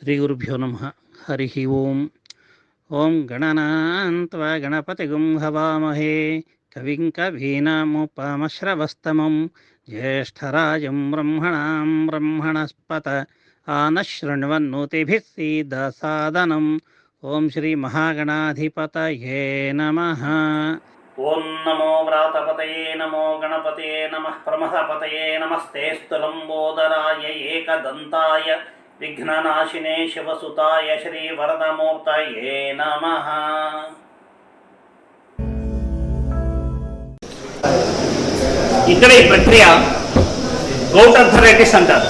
శ్రీగురుభ్యో నమః. హరి ఓం. ఓం గణనాన్త్వా గణపతిగుం హవామహే కవిం కవీనాముపమశ్రవస్తమం జ్యేష్ఠరాజం బ్రహ్మణాం బ్రహ్మణస్పత ఆనశృణ్వన్నోతిభిः సీదసాదనం. ఓం శ్రీ మహాగణాధిపతయే నమః. ఓం నమో వ్రాతపతయే నమో గణపతయే నమః ప్రమథపతయే నమస్తేస్తు లంబోదరాయ ఏకదంతాయ విఘ్ననాశినే శివసుతాయ శ్రీ వరదమూర్తయే నమః. ఇక్కడ ఈ ప్రక్రియ గౌట్ అర్థరైటిస్ అంటారు.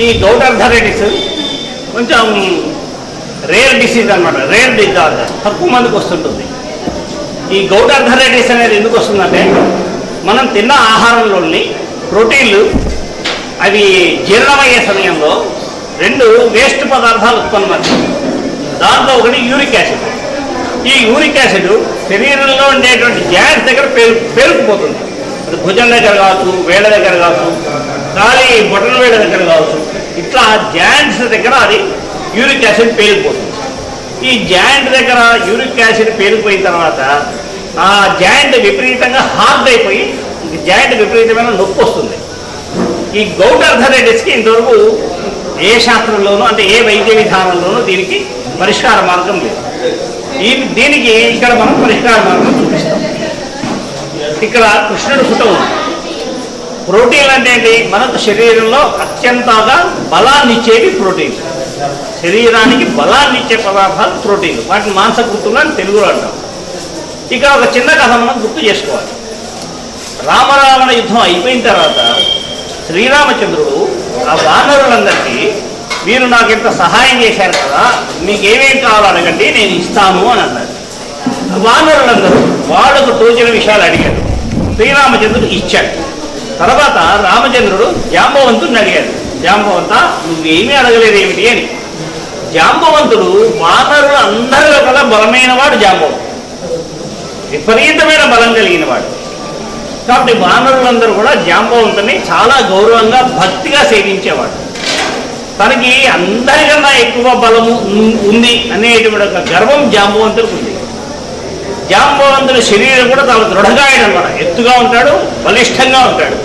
ఈ గౌట్ అర్థరైటిస్ కొంచెం రేర్ డిసీజ్ అన్నమాట, రేర్ డిజార్డర్, తక్కువ మందికి వస్తుంటుంది. ఈ గౌట్ అర్థరైటిస్ అనేది ఎందుకు వస్తుందంటే మనం తిన్న ఆహారంలోని ప్రోటీన్లు అవి జీర్ణమయ్యే సమయంలో రెండు వేస్ట్ పదార్థాలు ఉత్పన్నమవుతాయి. దాంట్లో ఒకటి యూరిక్ యాసిడ్. ఈ యూరిక్ యాసిడ్ శరీరంలో ఉండేటువంటి జాయింట్స్ దగ్గర పేరుకుపోతుంది. అది భుజం దగ్గర కావచ్చు, వేళ్ళ దగ్గర కావచ్చు, ఖాళీ బొటన వేళ్ళ దగ్గర కావచ్చు, ఇట్లా జాయింట్స్ దగ్గర అది యూరిక్ యాసిడ్ పేరుకుపోతుంది. ఈ జాయింట్ దగ్గర యూరిక్ యాసిడ్ పేరుకుపోయిన తర్వాత ఆ జాయింట్ విపరీతంగా హార్డ్ అయిపోయి జాయింట్ విపరీతమైన నొప్పి వస్తుంది. ఈ గౌట్ అర్థరైటిస్కి ఇంతవరకు ఏ శాస్త్రంలోనూ అంటే ఏ వైద్య విధానంలోనూ దీనికి పరిష్కార మార్గం లేదు. దీనికి ఇక్కడ మనం పరిష్కార మార్గం చూపిస్తాం. ఇక్కడ కృష్ణుడు ఫోటో ఉంది. ప్రోటీన్లు అంటే ఏంటి? మనకు శరీరంలో అత్యంతగా బలాన్ని ఇచ్చేవి ప్రోటీన్లు. శరీరానికి బలాన్ని ఇచ్చే పదార్థాలు ప్రోటీన్లు. వాటిని మాంసకృతులు అని తెలుగులో అంటాం. ఇక ఒక చిన్న కథ మనం గుర్తు చేసుకోవాలి. రామరావణ యుద్ధం అయిపోయిన తర్వాత శ్రీరామచంద్రుడు ఆ వానరులందరికీ మీరు నాకు ఇంత సహాయం చేశారు కదా, మీకు ఏమేమి కావాలో అడగండి, నేను ఇస్తాను అని అన్నారు. వానరులందరూ వాళ్ళకు తోచిన విషయాలు అడిగారు. శ్రీరామచంద్రుడు ఇచ్చాడు. తర్వాత రామచంద్రుడు జాంబవంతుడిని అడిగాడు, జాంబవంత నువ్వేమీ అడగలేదు ఏమిటి అని. జాంబవంతుడు వానరులు అందరిలో కల్లా బలమైన వాడు. జాంబవంతుడు విపరీతమైన బలం కలిగిన వాడు. కాబట్టి వానరులందరూ కూడా జాంబవంతుని చాలా గౌరవంగా భక్తిగా సేవించేవాడు. తనకి అందరికన్నా ఎక్కువ బలము ఉంది అనేటువంటి ఒక గర్వం జాంబవంతుడికి ఉంది. జాంబవంతుని శరీరం కూడా చాలా దృఢగాయడు అనమాట. ఎత్తుగా ఉంటాడు, బలిష్టంగా ఉంటాడు.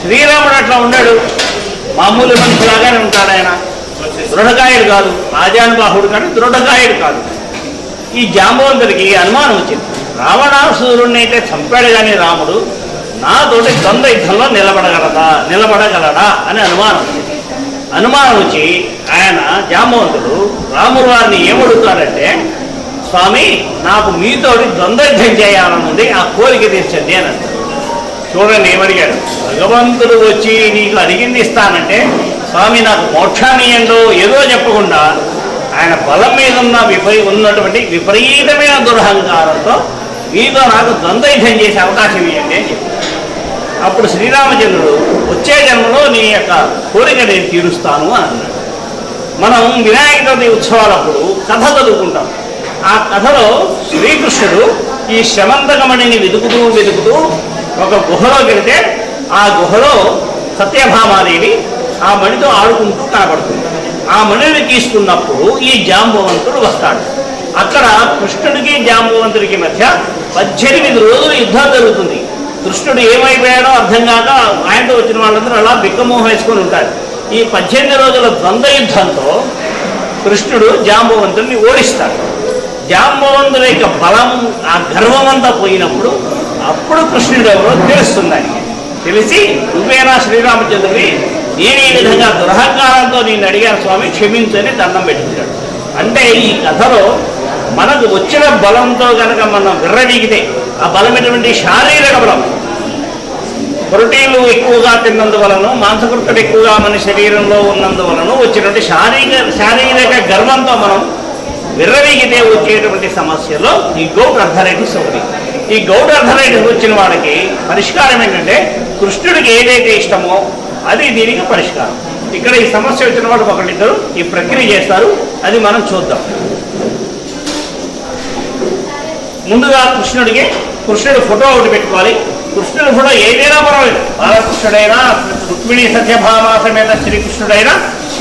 శ్రీరాముడు అట్లా ఉన్నాడు, మామూలు మనిషిలాగానే ఉంటాడు. ఆయన దృఢగాయుడు కాదు, ఆజానుబాహుడు కాదు, దృఢగాయుడు కాదు. ఈ జాంబవంతుడికి అనుమానం వచ్చింది. రావణాసురుణ్ణి అయితే చంపాడు కానీ రాముడు నాతోటి ద్వంద్వ యుద్ధంలో నిలబడగలడా అని అనుమానం వచ్చింది. అనుమానం వచ్చి ఆయన జాంబవంతుడు రాముడు వారిని ఏమడుగుతాడంటే, స్వామి నాకు మీతోటి ద్వంద్వ యుద్ధం చేయాలనుంది, ఆ కోరిక తీర్చండి అని అంటాడు. చూడండి ఏమడిగాడు. భగవంతుడు వచ్చి నీకు అడిగింది ఇస్తానంటే స్వామి నాకు మోక్షాన్ని ఏంటో ఏదో చెప్పకుండా ఆయన బలం మీద ఉన్నటువంటి విపరీతమైన దురహంకారంతో మీతో నాకు ద్వంద్వయుద్ధం చేసే అవకాశం ఇవ్వండి అని చెప్పాడు. అప్పుడు శ్రీరామచంద్రుడు వచ్చే జన్మలో నీ యొక్క కోరిక నేను తీరుస్తాను అని అన్నాడు. మనం వినాయక చవితి ఉత్సవాలప్పుడు కథ చదువుకుంటాం. ఆ కథలో శ్రీకృష్ణుడు ఈ శమంతకమణిని వెతుకుతూ ఒక గుహలోకి వెళితే ఆ గుహలో సత్యభామాదేవి ఆ మణితో ఆడుకుంటూ కనబడుతుంది. ఆ మణిని తీసుకున్నప్పుడు ఈ జాంబవంతుడు వస్తాడు. అక్కడ కృష్ణుడికి జాంబవంతుడికి మధ్య 18 రోజులు యుద్ధం జరుగుతుంది. కృష్ణుడు ఏమైపోయాడో అర్థం కాక ఆయనతో వచ్చిన వాళ్ళందరూ అలా బిక్కమోహం వేసుకొని ఉంటారు. ఈ 18 రోజుల ద్వంద్వ యుద్ధంతో కృష్ణుడు జాంబవంతుడిని ఓడిస్తాడు. జాంబవంతుడి యొక్క బలం, ఆ గర్వం అంతా పోయినప్పుడు అప్పుడు కృష్ణుడు ఎవరో తెలుస్తుంది. ఆయనకి తెలిసి నువ్వేనా శ్రీరామచంద్రుడి, నేను ఈ విధంగా దురహంకారంతో నేను అడిగాను స్వామి క్షమించని దండం పెట్టుకుంటాడు. అంటే ఈ కథలో మనకు వచ్చిన బలంతో కనుక మనం విర్రవీగితే ఆ బలం ఎటువంటి శారీరక బలం, ప్రోటీన్లు ఎక్కువగా తిన్నందువలను, మాంసకృతులు ఎక్కువగా మన శరీరంలో ఉన్నందువలను వచ్చినటువంటి శారీరక గర్వంతో మనం విర్రవీగితే వచ్చేటువంటి సమస్యలో ఈ గౌట్ అర్థరైటిస్ ఒకటి. ఈ గౌట్ అర్థరైటిస్ వచ్చిన వాళ్ళకి పరిష్కారం ఏంటంటే కృష్ణుడికి ఏదైతే ఇష్టమో అది దీనికి పరిష్కారం. ఇక్కడ ఈ సమస్య వచ్చిన వాళ్ళు ఒకళ్ళిద్దరు ఈ ప్రక్రియ చేస్తారు. అది మనం చూద్దాం. ముందుగా కృష్ణుడి ఫోటో ఒకటి పెట్టుకోవాలి. కృష్ణుడి ఫోటో ఏదైనా పర్వాలేదు, బాలకృష్ణుడైనా, రుక్మిణి సత్యభామ సమేత శ్రీకృష్ణుడైనా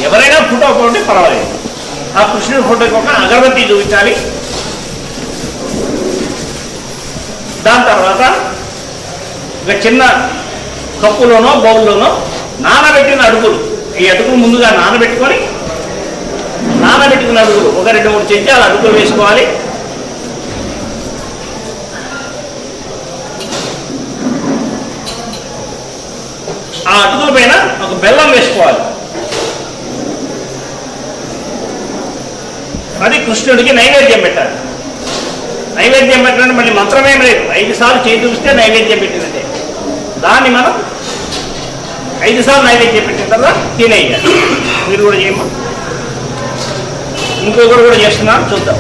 ఎవరైనా ఫోటో ఉంటే పర్వాలేదు. ఆ కృష్ణుడి ఫోటోకి ఒక అగరబత్తి చూపించాలి. దాని తర్వాత ఒక చిన్న కప్పులోనో బౌల్లోనో నానబెట్టిన అడుగులు, ఈ అడుగులు ముందుగా నానబెట్టుకున్న అడుగులు ఒక 2-3 చెంచాలు అడుగులు వేసుకోవాలి. ఆ అటుకుల పైన ఒక బెల్లం వేసుకోవాలి. అది కృష్ణుడికి నైవేద్యం పెట్టాలి. నైవేద్యం పెట్టాలంటే మళ్ళీ మంత్రమేం లేదు, 5 సార్లు చేయి చూపిస్తే నైవేద్యం పెట్టినట్టే. దాన్ని మనం 5 సార్లు నైవేద్యం పెట్టిన తర్వాత తినేయాలి. మీరు కూడా చేయమ్మా. ఇంకొకరు కూడా చేస్తున్నారు, చూద్దాం.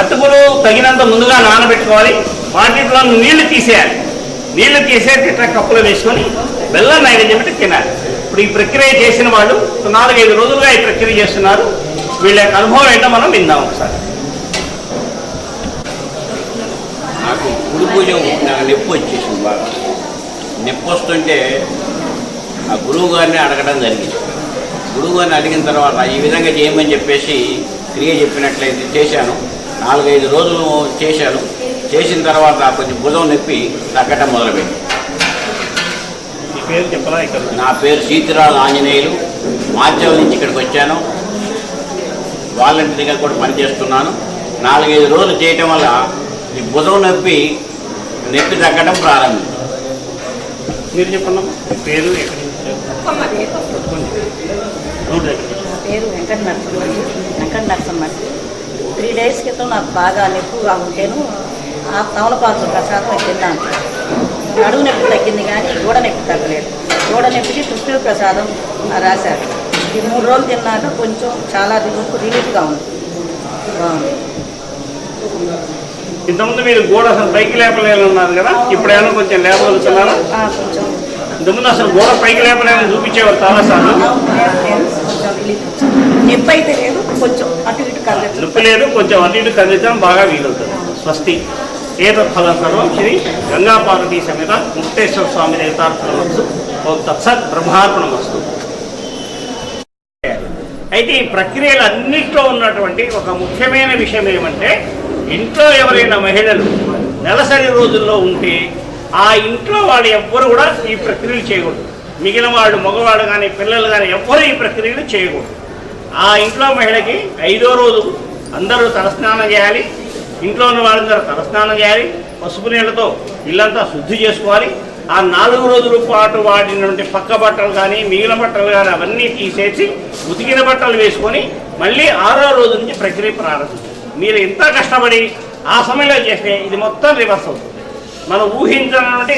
అటుకులు తగినంత ముందుగా నానబెట్టుకోవాలి. వాటిలో నీళ్లు తీసేయాలి. నీళ్లు తీసేసి ఇట్లా కప్పులో వేసుకొని బెల్లం నైవేద్యం పెట్టి తినాలి. ఇప్పుడు ఈ ప్రక్రియ చేసిన వాళ్ళు 4-5 రోజులుగా ఈ ప్రక్రియ చేస్తున్నారు. వీళ్ళ యొక్క అనుభవం ఏంటో మనం విందాం ఒకసారి. నాకు గుడి పూజ నాకు నొప్పి వచ్చేసింది. బాగా నొప్పి వస్తుంటే ఆ గురువు గారిని అడగడం జరిగింది. గురువు గారిని అడిగిన తర్వాత ఈ విధంగా చేయమని చెప్పేసి క్రియ చెప్పినట్లయితే చేశాను. 4-5 రోజులు చేశాను. చేసిన తర్వాత కొంచెం భుజం నొప్పి తగ్గటం మొదలుపెట్టి. ఈ పేరు చెప్పలా? ఇక్కడ నా పేరు సీతిరాజు ఆంజనేయులు. మాచల్ నుంచి ఇక్కడికి వచ్చాను. వాలంటీర్ దగ్గర కూడా పనిచేస్తున్నాను. 4-5 రోజులు చేయటం వల్ల ఈ భుజం నొప్పి తగ్గడం ప్రారంభించింది. మీరు చెప్పండి పేరు, ఎక్కడి నుంచి? పేరు వెంకట నరసమ్మ. 3 డేస్ క్రితం నాకు బాగా నొప్పిగా ఉంటేను ఆ తమలపాకు ప్రసాదం తిన్నాను. నడువు నొప్పి తగ్గింది కానీ గోడ నొప్పి తగ్గలేదు. గోడ నొప్పికి కృష్ణుడి ప్రసాదం రాశారు. ఈ 3 రోజులు తిన్నాక కొంచెం చాలా రిలీఫ్గా ఉంది. బాగుంది. ఇంతకుముందు మీరు గోడ అసలు పైకి లేపలేనున్నారు కదా, ఇప్పుడేమో కొంచెం లేపగలుగుతున్నారా? కొంచెం ఇంతకుముందు అసలు గోడ పైకి లేపలేని చూపించేవారు చాలాసార్లు. కొంచెం రిలీఫ్ నొప్పి అయితే లేదు, కొంచెం అటు ఇటు కదలేదు. నొప్పి లేదు, కొంచెం అటు ఇటు కదిలించడం బాగా వీలవుతుంది. స్వస్తి. ఏతత్ ఫలం సర్వం శ్రీ గంగా పార్వతీ సమేత ముక్తేశ్వర స్వామి దేవతార్పణమస్తు. ఓం తత్సత్ బ్రహ్మార్పణమస్తు. అయితే ఈ ప్రక్రియలు అన్నింటిలో ఉన్నటువంటి ఒక ముఖ్యమైన విషయం ఏమంటే, ఇంట్లో ఎవరైనా మహిళలు నెలసరి రోజుల్లో ఉంటే ఆ ఇంట్లో వాళ్ళు ఎవ్వరు కూడా ఈ ప్రక్రియలు చేయకూడదు. మిగిలిన వాళ్ళు, మగవాళ్ళు కానీ పిల్లలు కానీ ఎవ్వరు ఈ ప్రక్రియలు చేయకూడదు. ఆ ఇంట్లో మహిళకి 5వ రోజు అందరూ తలస్నానం చేయాలి. ఇంట్లో ఉన్న వాళ్ళందరూ తలస్నానం చేయాలి. పసుపు నీళ్ళతో ఇల్లంతా శుద్ధి చేసుకోవాలి. ఆ 4 రోజుల పాటు వాడినటువంటి పక్క బట్టలు కానీ మిగిలిన బట్టలు కానీ అవన్నీ తీసేసి ఉతికిన బట్టలు వేసుకొని మళ్ళీ 6వ రోజు నుంచి ప్రక్రియ ప్రారంభించాలి. మీరు ఎంత కష్టపడి ఆ సమయంలో చేస్తే ఇది మొత్తం రివర్స్ అవుతుంది. మనం ఊహించినటువంటి